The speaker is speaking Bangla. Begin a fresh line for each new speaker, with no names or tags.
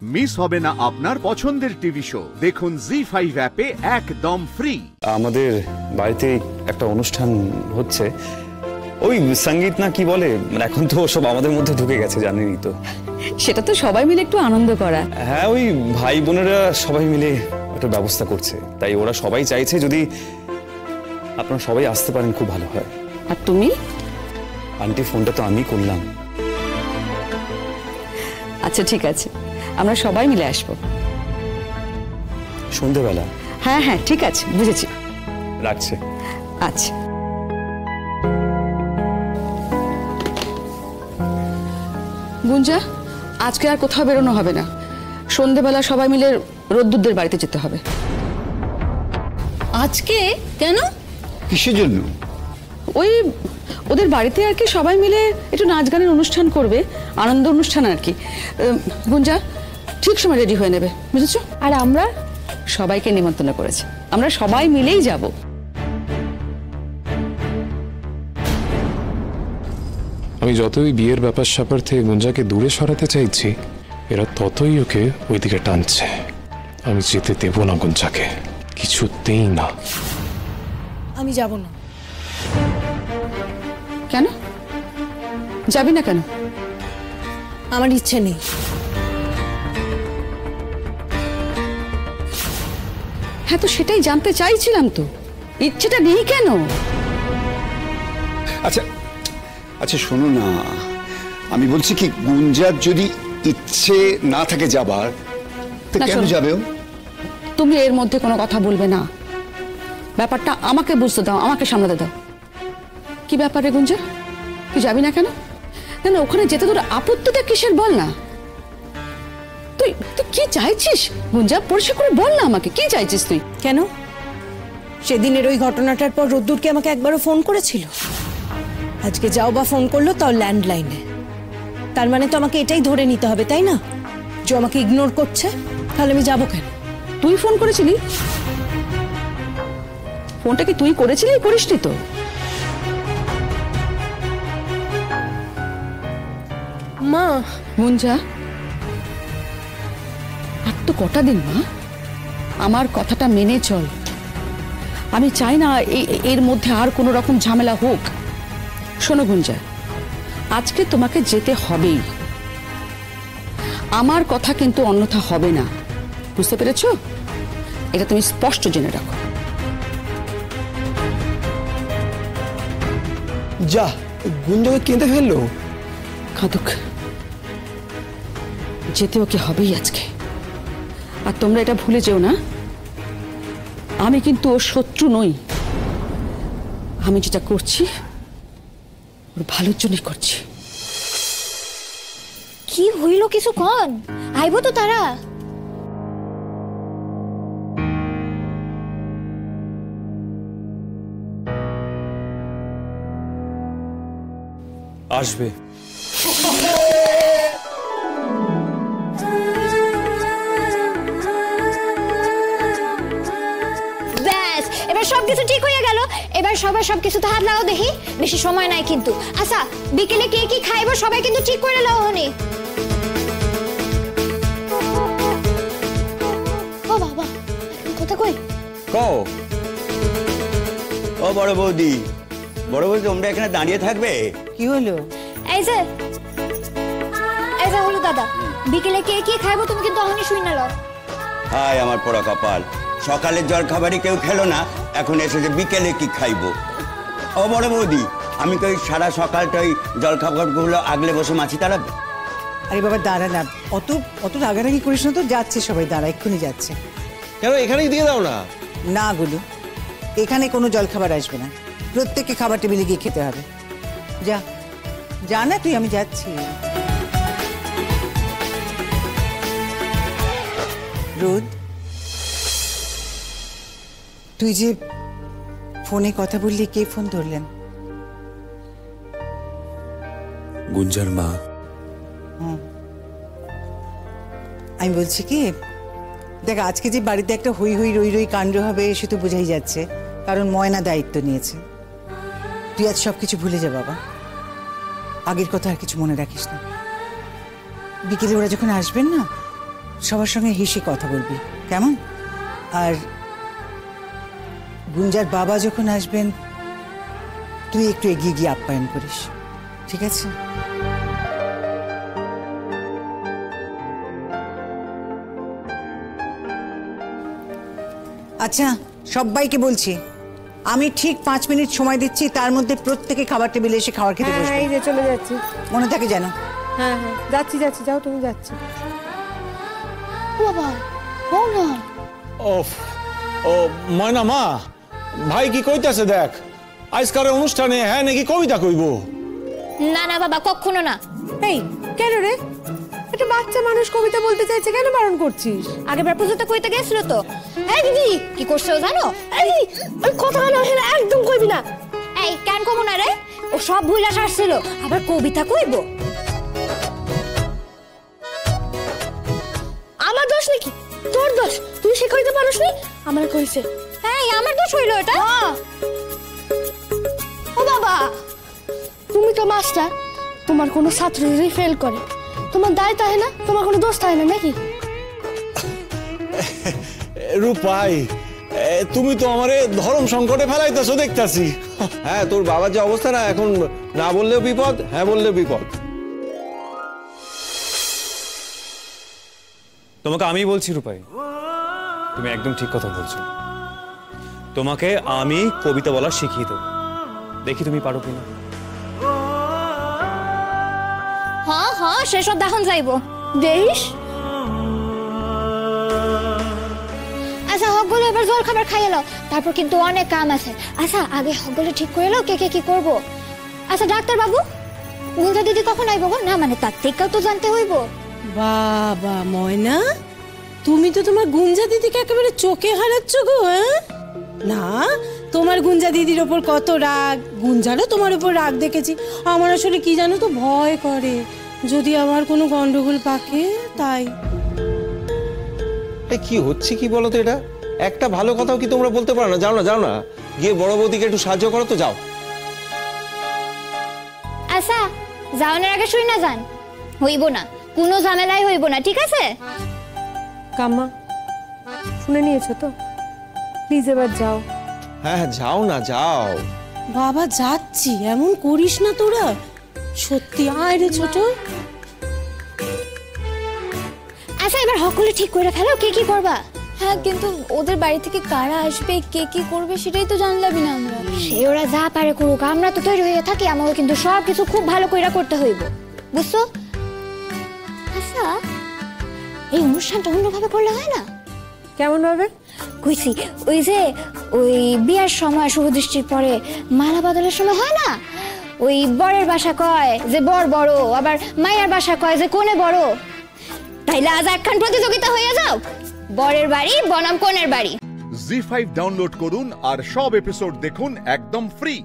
মিস হবে না আপনার পছন্দের টিভি শো। দেখুন জি5 অ্যাপে একদম ফ্রি।
আমাদের বাড়িতে একটা অনুষ্ঠান হচ্ছে, ওই সঙ্গীত না কি বলে, এখন তো সব আমাদের মধ্যে ঢুকে গেছে, জানেনই তো।
সেটা তো সবাই মিলে একটু আনন্দ করা।
হ্যাঁ, ওই ভাই বোনেরা সবাই মিলে একটা ব্যবস্থা করছে, তাই ওরা সবাই চাইছে যদি আপনারা সবাই আসতে পারেন খুব ভালো হয়।
আর তুমি?
আন্টি, ফোনটা তো আমি করলাম।
আচ্ছা ঠিক আছে, আমরা সবাই মিলে আসবো
সন্ধ্যেবেলা।
হ্যাঁ হ্যাঁ ঠিক আছে, বুঝেছি।
রাখছে।
আচ্ছা। গুঞ্জা, আজকে আর কোথাও বেরোনো হবে না। সন্ধ্যেবেলা সবাই মিলে রোদ্দুরদের বাড়িতে যেতে হবে।
আজকে কেন?
কিসের জন্য?
ওই ওদের বাড়িতে আর কি সবাই মিলে একটু নাচ গানের অনুষ্ঠান করবে, আনন্দ অনুষ্ঠান আর কি। গুঞ্জা ঠিক সময় রেডি হয়ে নেবে, বুঝেছো? আর আমরা সবাইকে নিমন্ত্রণ করেছি, আমরা সবাই মিলেই যাব।
আমি যতই বিয়ের ব্যাপার স্যাপার থেকে গুঞ্জাকে দূরে সরাতে চাইছি, এরা ততই ওকে ওইদিকে টানছে। আমি যেতে দেব না গুঞ্জাকে, কিছুতেই না।
আমি যাব না।
কেন যাবি না? কেন?
আমার ইচ্ছে নেই।
হ্যাঁ, তো সেটাই জানতে চাইছিলাম, তো ইচ্ছেটা নেই কেন?
আচ্ছা আচ্ছা শোনো না, আমি বলছি কি, গুঞ্জার যদি ইচ্ছে না থাকে যাবার, তো
না,
কেন
শোনো।
যাবে ও?
তুমি এর মধ্যে কোনো কথা বলবে না, ব্যাপারটা আমাকে বুঝতে দাও, আমাকে সামলাতে দাও। কি ব্যাপারে গুঞ্জা, তুই যাবি না কেন? না না, ওখানে যেতে তোর আপত্তিটা কিসের বল না। তুই তুই কি চাইছিস গুঞ্জা, পরিষ্কার করে বল না আমাকে, কি চাইছিস তুই?
কেন? সেদিনের ওই ঘটনাটার পর রোদ্দুরকে আমাকে একবারও ফোন করেছিল? আজকে যাও বা ফোন করলো, তাও ল্যান্ডলাইনে। তার মানে তো আমাকে এটাই ধরে নিতে হবে, তাই না, যে আমাকে ইগনোর করছে? তাহলে আমি যাবো কেন?
তুই ফোন করেছিলি? ফোনটা কি তুই করেছিলি? করিসনি তো?
মা,
গুঞ্জা, আর তো কটা দিন মা, আমার কথাটা মেনে চল। আমি চাই না এর মধ্যে আর কোনো রকম ঝামেলা হোক। শোনো গুঞ্জা, আজকে তোমাকে যেতে হবেই, আমার কথা কিন্তু অন্যথা হবে না, বুঝতে পেরেছো? এটা তুমি স্পষ্ট জেনে রাখো।
যা, গুঞ্জাকে কেঁদে ফেললো।
খাদুক, যেতে ওকে হবেই আজকে। আর তোমরা এটা ভুলে যেও না, আমি কিন্তু ওর শত্রু নই। আমি যেটা করছি ওর ভালোর জন্যই করছি।
কি হইল কিছু কন? আইব তো তারা?
আসবে।
ব্যাস, এবার সবকিছু ঠিক হয়ে গেল। এবার সবাই সবকিছুতে হাত লাগাও দেখি, বেশি সময় নাই কিন্তু। আচ্ছা, বিকেলে কে কি খাইব সবাই কিন্তু ঠিক করে লাও হনি। ও বাবা, কথা কই?
কও। ও বড় বৌদি, বড় বৌদি, তোমরা এখানে দাঁড়িয়ে থাকবে?
কি হলো?
এই যে হলো দাদা, বিকেলে কে কি খাইব তুমি কিন্তু অহনি শুই না লও।
হায় আমার পোড়া কপাল, সকালের জল খাবারই কেউ খেলো না, এখন এসেছে বিকেলে কি খাইবো। ও বড় বৌদি, আমি কই সারা সকালটা ওই জল খাবারগুলো আগলে বসে মাছি তাড়াবে?
আরে বাবা দাঁড়া না, অত অত রাগারাগি করিস না তো, যাচ্ছে সবাই, দাঁড়া, এক্ষুনি যাচ্ছে।
কেন, এখানেই দিয়ে দাও না।
না গুলু, এখানে কোনো জল খাবার আসবে না, প্রত্যেককে খাবার টেবিলে গিয়ে খেতে হবে। যা যা না তুই, আমি যাচ্ছি। রোদ, তুই যে ফোনে কথা বললি, কে ফোন ধরলেন?
গুঞ্জার মা।
আমি বলছি কি, দেখ আজকে যে বাড়িতে একটা হই হই রই রই কাণ্ড হবে সে তো বোঝাই যাচ্ছে, কারণ ময়না দায়িত্ব নিয়েছে। তুই আজ সবকিছু ভুলে যা বাবা, আগের কথা আর কিছু মনে রাখিস না। বিকেলে ওরা যখন আসবেন না, সবার সঙ্গে হেসে কথা বলবি, কেমন? আর গুঞ্জার বাবা যখন আসবেন তুই একটু এগিয়ে গিয়ে আপ্যায়ন করিস, ঠিক আছে? আচ্ছা, সবাইকে বলছি আমি ঠিক 5 মিনিট সময় দিচ্ছি, তার মধ্যে প্রত্যেকে খাবার টেবিলে এসে খাবার খেতে বসবে।
এই যে চলে যাচ্ছি।
মনে থাকে যেন।
হ্যাঁ হ্যাঁ, যাচ্ছি যাচ্ছি, যাও তুমি, যাচ্ছি।
বাবা বল না।
ও ময়না মা, ভাই কি কইতাছে দেখ, আজকালের অনুষ্ঠানে হ্যাঁ নাকি কবিতা কইব?
না না বাবা, কখনো না।
এই কেন রে, একটা বাচ্চা মানুষ কবিতা বলতে চাইছে, কেন বারণ করছিস?
আগেরবার পুজোতে কইতে গেছিল তো। এই দিদি কি করছো জানো? এই দিদি ওই কথা হলো একদম কইবি না। এই কেন কমু না রে, ও সব ভুলা সারছিল, আবার কবিতা কইব?
আমার দোষ নাকি? তোর দোষ, তুই শিখাইতে পারোস নি, আমার কইছে।
এই আমার দোষ হইলো এটা?
ও বাবা, তুমি তো মাস্টার, তোমার কোনো ছাত্র যদি ফেল করে তোমার দায় থাকে না? তোমার কোনো দোষ থাকে না নাকি?
রূপাই, তুমি তো আমারে ধর্ম সংকটে ফেলাইতেছো দেখতাছি। হ্যাঁ, তোর বাবার যে অবস্থা না, এখন না বললেও বিপদ, হ্যাঁ বললেও বিপদ।
তোমাকে আমি বলছি রূপাই, তুমি একদম ঠিক কথা বলছো। তোমাকে আমি কবিতা বলা শিখিয়ে দেবো, দেখি তুমি পারো কিনা।
হ্যাঁ হ্যাঁ, সেসব দেখন যাইব।
দেখিস।
আচ্ছা হকগুলো এবার জল খাবার খাইয়ে নাও, তারপর কিন্তু অনেক কাম আছে। আচ্ছা আগে হকগুলো ঠিক করে নাও, কে কে কি করবো। আচ্ছা ডাক্তার বাবু, গুঞ্জা দিদি কখন আইব গো? না মানে তার থেকেও তো জানতে হইব।
বাবা ময়না, তুমি তো তোমার গুঞ্জা দিদিকে একেবারে চোখে হারাচ্ছ গো। হ্যাঁ না, তোমার গুঞ্জা দিদির ওপর কত রাগ, গুঞ্জারও তোমার ওপর রাগ দেখেছি। আমার আসলে কি জানো তো, ভয় করে যদি আমার কোনো গন্ডগোল পাকে, তাই।
কি হচ্ছে কি বলো তো, এটা একটা ভালো কথাও কি তোমরা বলতে পারো না? যাও না, যাও না, গিয়ে বড় বৌদিকে একটু সাহায্য করো তো, যাও।
আচ্ছা যাওয়ানোর আগে শুই না যান, হইব না, কোনো ঝামেলাই হইব না, ঠিক আছে?
কাম্মা শুনে নিয়েছো তো, প্লিজ এবার যাও।
হ্যাঁ হ্যাঁ, যাও না, যাও।
বাবা যাচ্ছি, এমন করিস না তোরা, সত্যি। আয় রে ছোট।
আচ্ছা এবার হকগুলো ঠিক করে ফেলো, কে কি করবা?
হ্যাঁ, কিন্তু ওদের বাড়ি থেকে কারা আসবে, কে কি করবে সেটাই তো জানলাম না আমরা।
সে ওরা যা পারে করুক, আমরা তো তৈরি হয়ে থাকি, আমাকে কিন্তু সব কিছু খুব ভালো করে করতে হইব, বুঝছো? আচ্ছা এই অনুষ্ঠানটা অন্যভাবে করলে হয় না?
কেমন ভাবে?
কইছি ওই যে ওই বিয়ার সময় শুভদৃষ্টির পরে মালা বদলের সময় হয় না, ওই বরের বাসা কয় যে বর বড়, আবার মায়ের বাসা কয় যে কোনে বড়। তাইলে আজ একখান প্রতিযোগিতা হয়ে যাও, বরের বাড়ি বনাম কোনের বাড়ি।
জি5 ডাউনলোড করুন আর সব এপিসোড দেখুন একদম ফ্রি।